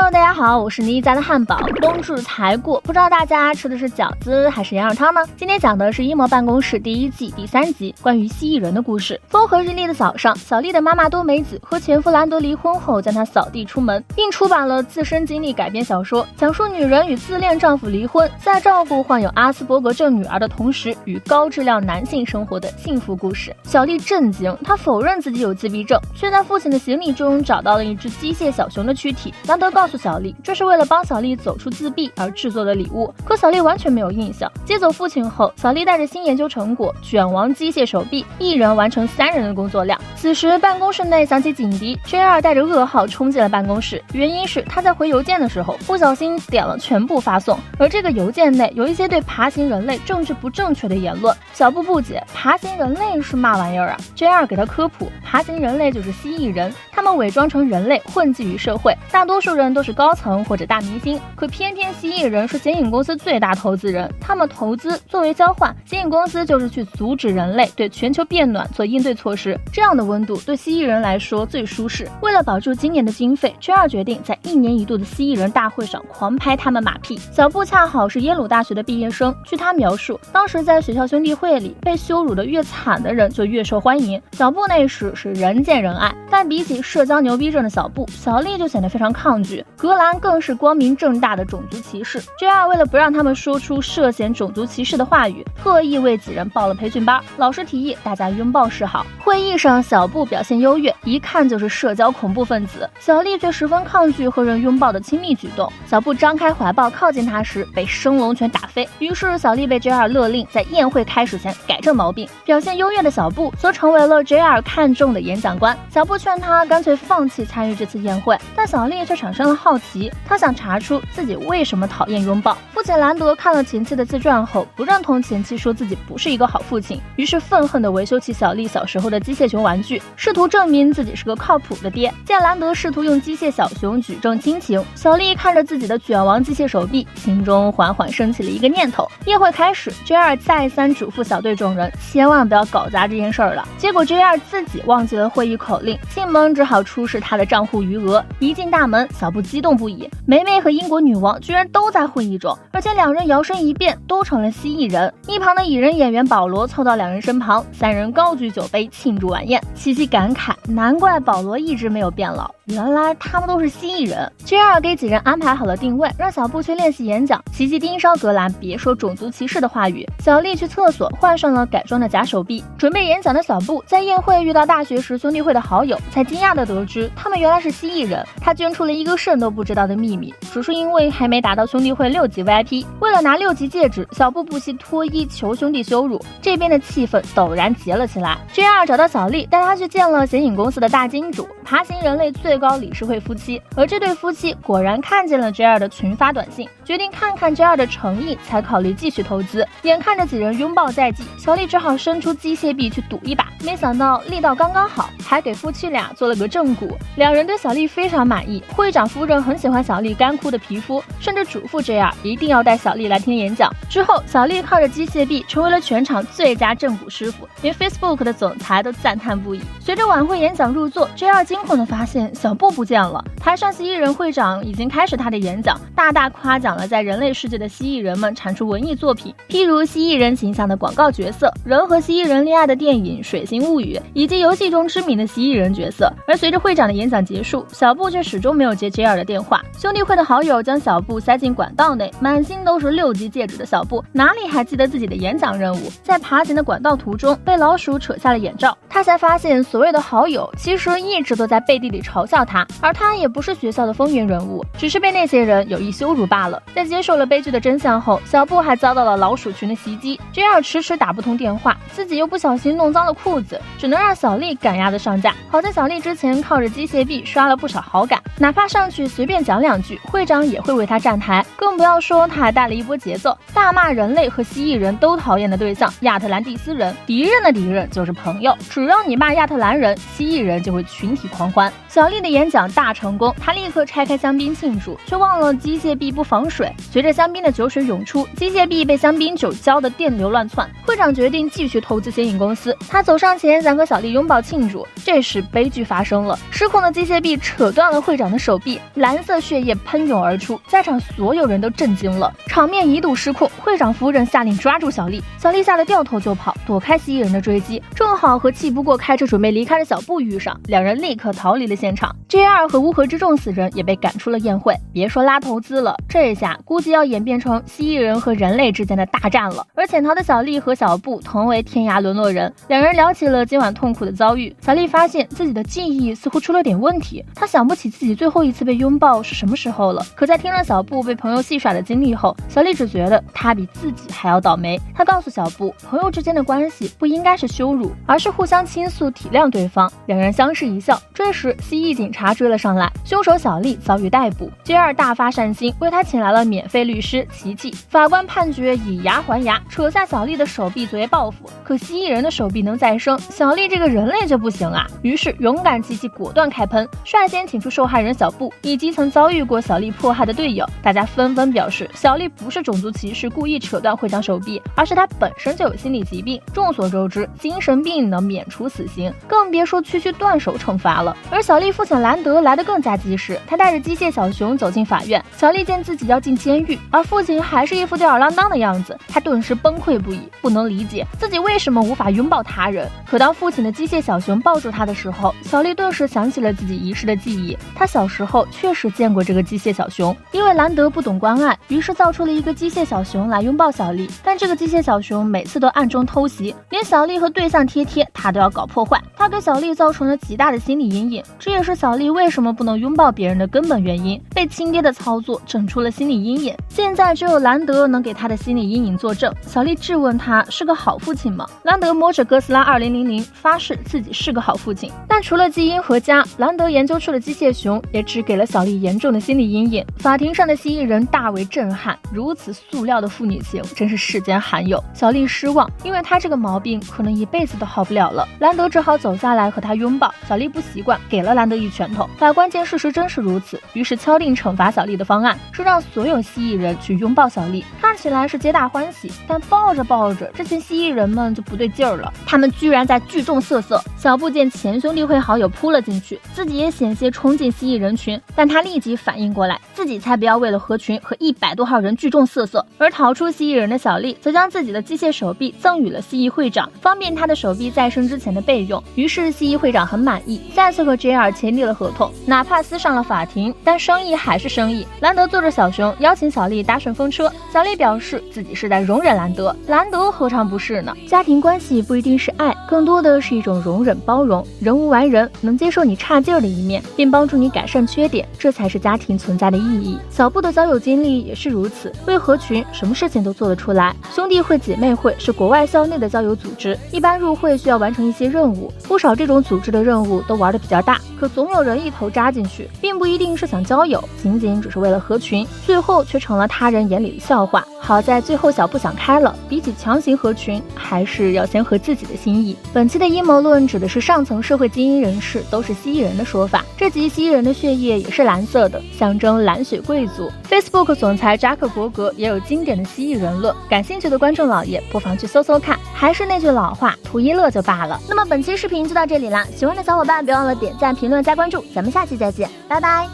Hello， 大家好，我是妮家的汉堡。冬至才过，不知道大家吃的是饺子还是羊肉汤呢？今天讲的是《阴谋办公室》第1季第3集，关于蜥蜴人的故事。风和日丽的早上，小丽的妈妈多美子和前夫兰德离婚后，将她扫地出门，并出版了自身经历改编小说，讲述女人与自恋丈夫离婚，在照顾患有阿斯伯格症女儿的同时，与高质量男性生活的幸福故事。小丽震惊，她否认自己有自闭症，却在父亲的行李中找到了一只机械小熊的躯体。兰德告诉小丽，这是为了帮小丽走出自闭而制作的礼物，可小丽完全没有印象。接走父亲后，小丽带着新研究成果卷王机械手臂，一人完成3人的工作量。此时办公室内响起警笛 ，JR 带着噩耗冲进了办公室，原因是他在回邮件的时候不小心点了全部发送，而这个邮件内有一些对爬行人类政治不正确的言论。小布不解，爬行人类是嘛玩意儿啊 ？JR 给他科普，爬行人类就是蜥蜴人，他们伪装成人类混迹于社会，大多数人都是高层或者大明星，可偏偏蜥蜴人是显影公司最大投资人，他们投资作为交换，显影公司就是去阻止人类对全球变暖做应对措施，这样的温度对蜥蜴人来说最舒适。为了保住今年的经费 ，JR 决定在1年1度的蜥蜴人大会上狂拍他们马屁。小布恰好是耶鲁大学的毕业生，据他描述，当时在学校兄弟会里被羞辱的越惨的人就越受欢迎。小布那时是人见人爱，但比起社交牛逼症的小布，小丽就显得非常抗拒。格兰更是光明正大的种族歧视 ，JR 为了不让他们说出涉嫌种族歧视的话语，特意为几人报了培训班。老师提议大家拥抱示好。会议上，小布表现优越，一看就是社交恐怖分子。小丽却十分抗拒和人拥抱的亲密举动。小布张开怀抱靠近她时，被升龙拳打飞。于是小丽被 JR 勒令在宴会开始前改正毛病。表现优越的小布则成为了 JR 看中的演讲官。小布劝他干脆放弃参与这次宴会，但小丽却产生了好奇，她想查出自己为什么讨厌拥抱。父亲兰德看了前妻的自传后，不认同前妻说自己不是一个好父亲，于是愤恨地维修起小丽小时候的机械熊玩具，试图证明自己是个靠谱的爹。见兰德试图用机械小熊举证亲情，小丽看着自己的卷王机械手臂，心中缓缓升起了一个念头。宴会开始 ，JR 再三嘱咐小队众人千万不要搞砸这件事儿了。结果 JR 自己忘记了会议口令，进门只好出示他的账户余额。一进大门，小布激动不已，梅梅和英国女王居然都在会议中，而且2人摇身一变都成了蜥蜴人。一旁的蚁人演员保罗凑到2人身旁，3人高举酒杯庆祝晚宴。琪琪感慨，难怪保罗一直没有变老，原来他们都是蜥蜴人。JR 给几人安排好了定位，让小布去练习演讲。琪琪盯梢格兰别说种族歧视的话语。小丽去厕所换上了改装的假手臂。准备演讲的小布在宴会遇到大学时兄弟会的好友，才惊讶地得知他们原来是蜥蜴人。他捐出了一个肾都不知道的秘密，只是因为还没达到兄弟会6级 VIP。为了拿6级戒指，小布不惜脱衣求兄弟羞辱，这边的气氛陡然结了起来。JR 找到小丽，带她去见了显影公司的大金主爬行人类最高理事会夫妻，而这对夫妻果然看见了 JR 的群发短信，决定看看 JR 的诚意，才考虑继续投资。眼看着几人拥抱在即，小丽只好伸出机械臂去赌一把，没想到力道刚刚好，还给夫妻俩做了个正骨。2人对小丽非常满意，会长夫人很喜欢小丽干枯的皮肤，甚至嘱咐 JR 一定要带小丽来听演讲。之后，小丽靠着机械臂成为了全场最佳正骨师傅，连 Facebook 的总裁都赞叹不已。随着晚会演讲入座 ，JR 惊恐地发现小布不见了。台上蜥蜴人会长已经开始他的演讲，大大夸奖了在人类世界的蜥蜴人们产出文艺作品，譬如蜥蜴人形象的广告角色、人和蜥蜴人恋爱的电影《水形物语》，以及游戏中知名的蜥蜴人角色。而随着会长的演讲结束，小布却始终没有接 JR 的电话。兄弟会的好友将小布塞进管道内，满心都是6级戒指的小布哪里还记得自己的演讲任务？在爬行的管道途中，被老鼠扯下了眼罩，他才发现所谓的好友其实一直都在背地里嘲笑他，而他也不是学校的风云人物，只是被那些人有意羞辱罢了。在接受了悲剧的真相后，小布还遭到了老鼠群的袭击 ，JR 迟迟打不通电话，自己又不小心弄脏了裤子，只能让小丽赶鸭子上架。好在小丽之前靠着机械臂刷了不少好感，哪怕上去随便讲2句，会长也会为他站台，更不要说他还带了一波节奏，大骂人类和蜥蜴人都讨厌的对象亚特兰蒂斯人，敌人的敌人就是朋友，只要你骂亚特兰人，蜥蜴人就会群体狂欢。小丽的演讲大成功，她立刻拆开香槟庆祝，却忘了机械臂不防水，随着香槟的酒水涌出，机械臂被香槟酒浇得电流乱窜。会长决定继续投资显影公司，他走上前想和小丽拥抱庆祝，这时悲剧发生了，失控的机械臂扯断了会长的手臂，2蓝色血液喷涌而出，在场所有人都震惊了，场面一度失控。会长夫人下令抓住小丽，小丽吓得掉头就跑，躲开蜥蜴人的追击，正好和气不过开车准备离开的小布遇上，两人立刻逃离了现场。JR 和乌合之众死人也被赶出了宴会，别说拉投资了，这下估计要演变成蜥蜴人和人类之间的大战了。而潜逃的小丽和小布同为天涯沦落人，两人聊起了今晚痛苦的遭遇。小丽发现自己的记忆似乎出了点问题，她想不起自己最后一次被拥抱是什么时候了。可在听了小布被朋友戏耍的经历后，小丽只觉得她比自己还要倒霉。她告诉小布，朋友之间的关系不应该是羞辱，而是互相倾诉体谅对方。两人相视一笑，这时蜥蜴警察追了上来，凶手小丽遭遇逮捕。JR 大发善心，为他请来了免费律师奇迹。法官判决以牙还牙，扯下小丽的手臂作为报复。可蜥蜴人的手臂能再生，小丽这个人类就不行啊！于是勇敢奇迹果断开喷，率先请出受害人小布以及曾遭遇过小丽迫害的队友。大家纷纷表示，小丽不是种族歧视故意扯断会长手臂，而是她本身就有心理疾病。众所周知，精神病能免除死刑，更别说区区断手惩罚了。而小丽父亲兰德来得更加及时，他带着机械小熊走进法院。小丽见自己要进监狱，而父亲还是一副吊儿郎当的样子，他顿时崩溃不已，不能理解自己为什么无法拥抱他人。可当父亲的机械小熊抱住他的时候，小丽顿时想起了自己遗失的记忆。她小时候确实见过这个机械小熊，因为兰德不懂关爱，于是造出了一个机械小熊来拥抱小丽。但这个机械小熊每次都暗中偷袭，连小丽和对象贴贴他都要搞破坏，他给小丽造成了极大的心理阴影，这也是小丽为什么不能拥抱别人的根本原因。被亲爹的操作整出了心理阴影，现在只有兰德能给他的心理阴影作证。小丽质问他是个好父亲吗？兰德摸着哥斯拉2000发誓自己是个好父亲。但除了基因和家，兰德研究出了机械熊，也只给了小丽严重的心理阴影。法庭上的蜥蜴人大为震撼，如此塑料的父女情真是世间罕有。小丽失望，因为她这个毛病可能一辈子都好不了了。兰德只好走下来和她拥抱，小丽不习惯，给了兰德一拳头。法官见事实真是如此，于是敲定惩罚小丽的方案是让所有蜥蜴人去拥抱小丽。看起来是皆大欢喜，但抱着抱着，这群蜥蜴人们就不对劲儿了，他们居然在聚众瑟瑟。小布见前兄弟会好友扑了进去，自己也险些冲进蜥蜴人群，但他立即反应过来，自己才不要为了合群和100多号人聚众瑟瑟。而逃出蜥蜴人的小丽则将自己的机械手臂赠予了蜥蜴会长，方便他的手臂再生之前的备用。于是蜥蜴会长很满意，再次和 JR 签订了合同，哪怕撕上了法庭，但生意还是生意。兰德坐着小熊邀请小丽搭顺风车，小丽表示自己是在容忍兰德，兰德何尝不是呢？家庭关系不一定是爱，更多的是一种容忍包容，人无完人，能接受你差劲儿的一面，并帮助你改善缺点，这才是家庭存在的意义。小布的交友经历也是如此，为合群什么事情都做得出来。兄弟会姐妹会是国外校内的交友组织，一般入会需要完成一些任务，不少这种组织的任务都玩得比较大，可总有人一头扎进去，并不一定是想交友，仅仅只是为了合群，最后却成了他人眼里的笑话。好在最后小布想开了，比起强行合群，还是要先合自己的心意。本期的阴谋论指的是上层社会精英人士都是蜥蜴人的说法，这集蜥蜴人的血液也是蓝色的，象征蓝血贵族。Facebook 总裁扎克伯格也有经典的蜥蜴人论，感兴趣的观众老爷不妨去搜搜看。还是那句老话，图一乐就罢了。那么本期视频就到这里啦，喜欢的小伙伴别忘了点赞、评论、加关注，咱们下期再见，拜拜。